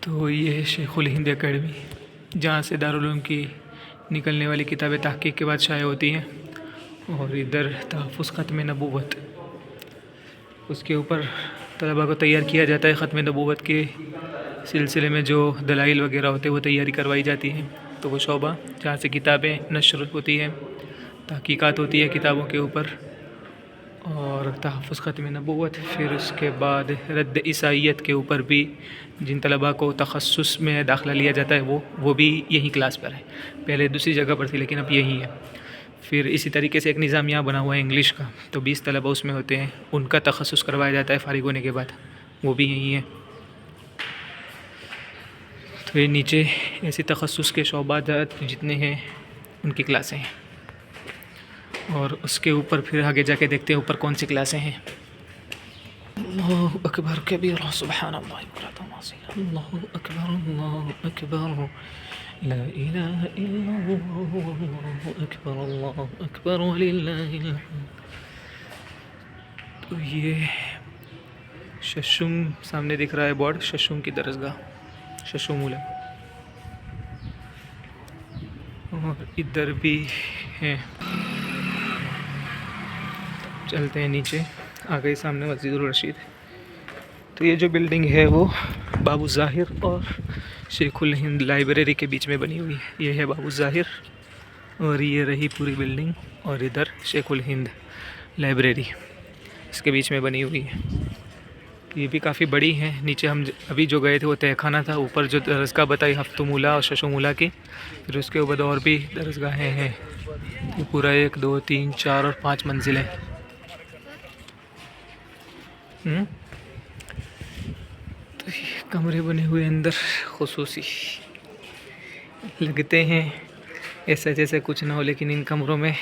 तो ये शेखुल हिंद एकेडमी, जहाँ से दारुल उलूम की निकलने वाली किताबें तहक़ीक़ के बाद शाया होती हैं। और इधर तहफ़्फ़ुज़ ख़त्म नबूवत, उसके ऊपर तलबा को तैयार किया जाता है। ख़त्म नबूवत के सिलसिले में जो दलाइल वगैरह होते हैं वो तैयारी करवाई जाती है। तो वो शोबा जहाँ से किताबें नश्र होती हैं, तहक़ीक़ात होती है किताबों के ऊपर, और तहफ़्फ़ुज़ ख़त्म नबूवत। फिर उसके बाद रद्द ईसाइयत के ऊपर भी जिन तलबा को तख़स्सुस में दाखिला लिया जाता है वो भी यही क्लास पर है। पहले दूसरी जगह पर थी लेकिन अब यही है। फिर इसी तरीके से एक निज़ाम यहाँ बना हुआ है इंग्लिश का, तो 20 तलबा उसमें होते हैं, उनका तख़स्सुस करवाया जाता है फ़ारिग होने के बाद, वो भी यही है। तो ये नीचे ऐसी तख़स्सुस के शोबात जितने हैं उनकी क्लासें हैं, और उसके ऊपर फिर आगे जाके देखते हैं ऊपर कौन सी क्लासें हैं। अल्लाहु अकबर कबीरा सुब्हानल्लाह अल्लाहु अकबर अल्लाहु अकबर ला इलाहा इल्लल्लाहु अकबर वलिल्लाहिल हम्द। तो ये शशुम सामने दिख रहा है बोर्ड, शशुम की दरसगाह, शशुमूला। और इधर भी है। चलते हैं नीचे, आ गई सामने मस्जिदुर रशीद। तो ये जो बिल्डिंग है वो बाबू ज़ाहिर और शेखुल हिंद लाइब्रेरी के बीच में बनी हुई है। ये है बाबू ज़ाहिर और ये रही पूरी बिल्डिंग, और इधर शेखुल हिंद लाइब्रेरी इसके बीच में बनी हुई है। ये भी काफ़ी बड़ी है। नीचे हम अभी जो गए थे वो तहखाना था, ऊपर जो दरसगाह बताई हफ्तुमूला और शशुमूला की, फिर उसके ऊपर और भी दरसगाहें हैं। तो पूरा 1 2 3 4 और 5 मंजिलें। तो ये कमरे बने हुए अंदर खुसूसी लगते हैं, ऐसा जैसे कुछ ना हो, लेकिन इन कमरों में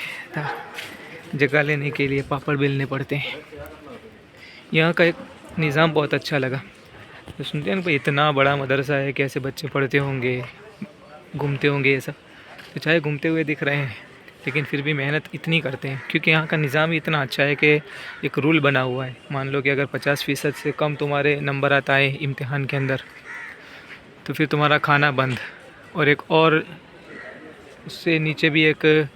जगह लेने के लिए पापड़ बेलने पड़ते हैं। यहाँ का एक निज़ाम बहुत अच्छा लगा। तो सुनते हैं ना भाई, इतना बड़ा मदरसा है, कैसे बच्चे पढ़ते होंगे, घूमते होंगे, ये सब। तो चाहे घूमते हुए दिख रहे हैं लेकिन फिर भी मेहनत इतनी करते हैं, क्योंकि यहाँ का निज़ाम ही इतना अच्छा है कि एक रूल बना हुआ है। मान लो कि अगर 50% से कम तुम्हारे नंबर आता है इम्तिहान के अंदर, तो फिर तुम्हारा खाना बंद। और एक और उससे नीचे भी एक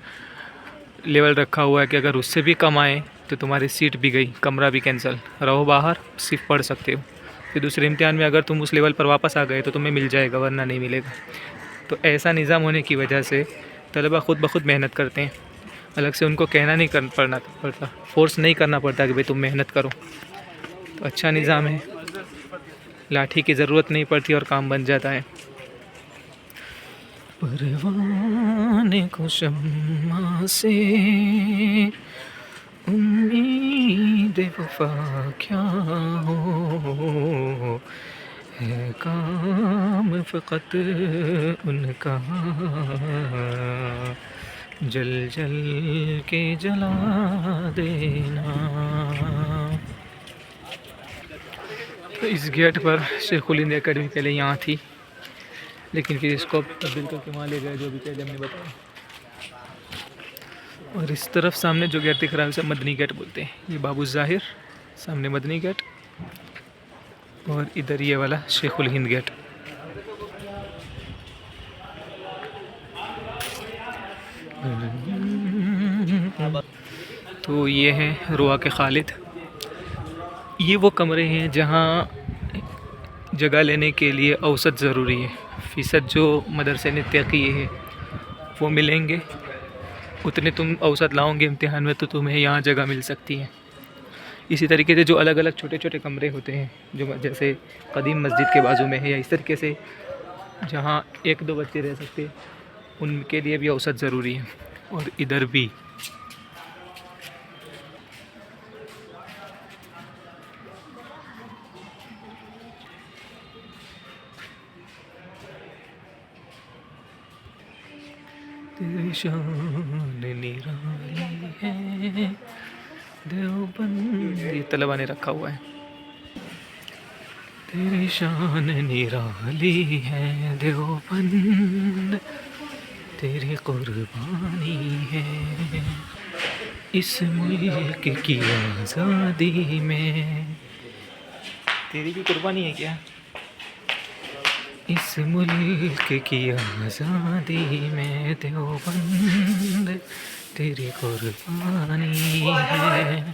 लेवल रखा हुआ है कि अगर उससे भी कम आए तो तुम्हारी सीट भी गई, कमरा भी कैंसिल, रहो बाहर, सिर्फ पढ़ सकते हो। फिर दूसरे इम्तिहान में अगर तुम उस लेवल पर वापस आ गए तो तुम्हें मिल जाएगा, वरना नहीं मिलेगा। तो ऐसा निज़ाम होने की वजह से तलबा ख़ुद ब खुद मेहनत करते हैं। अलग से उनको कहना नहीं पड़ता, फोर्स नहीं करना पड़ता कि भाई तुम मेहनत करो। तो अच्छा निज़ाम है, लाठी की ज़रूरत नहीं पड़ती और काम बन जाता है। परवाने को शम्मा से उम्मीद वफ़ा क्या हो, है काम फ़क़त उनका जल जल के जला देना। तो इस गेट पर शेखुल हिंद एकेडमी के लिए यहाँ थी, लेकिन फिर इसको तब्दील करके वहाँ ले गए, जो भी पहले हमने बताया। और इस तरफ सामने जो गेट दिख रहा है उसे मदनी गेट बोलते हैं। ये बाबू ज़ाहिर, सामने मदनी गेट, और इधर ये वाला शेखुल हिंद गेट। तो ये हैं रुआ के खालिद। ये वो कमरे हैं जहाँ जगह लेने के लिए औसत ज़रूरी है। फ़ीसद जो मदरसे ने तय किए हैं वो मिलेंगे, उतने तुम औसत लाओगे इम्तिहान में तो तुम्हें यहाँ जगह मिल सकती है। इसी तरीके से जो अलग अलग छोटे छोटे कमरे होते हैं, जो जैसे कदीम मस्जिद के बाजू में है, या इस तरीके से जहाँ 1 2 बच्चे रह सकते, उनके लिए भी औसत ज़रूरी है। और इधर भी तेरी शान निराली है देवबंद, ये तलबा ने रखा हुआ है। तेरी शान निराली है देवबंद, तेरी कुर्बानी है इस मुल्क की आज़ादी में। तेरी भी कुर्बानी है क्या? इस मुल्क की आज़ादी में देवबंद तेरी कुर्बानी है।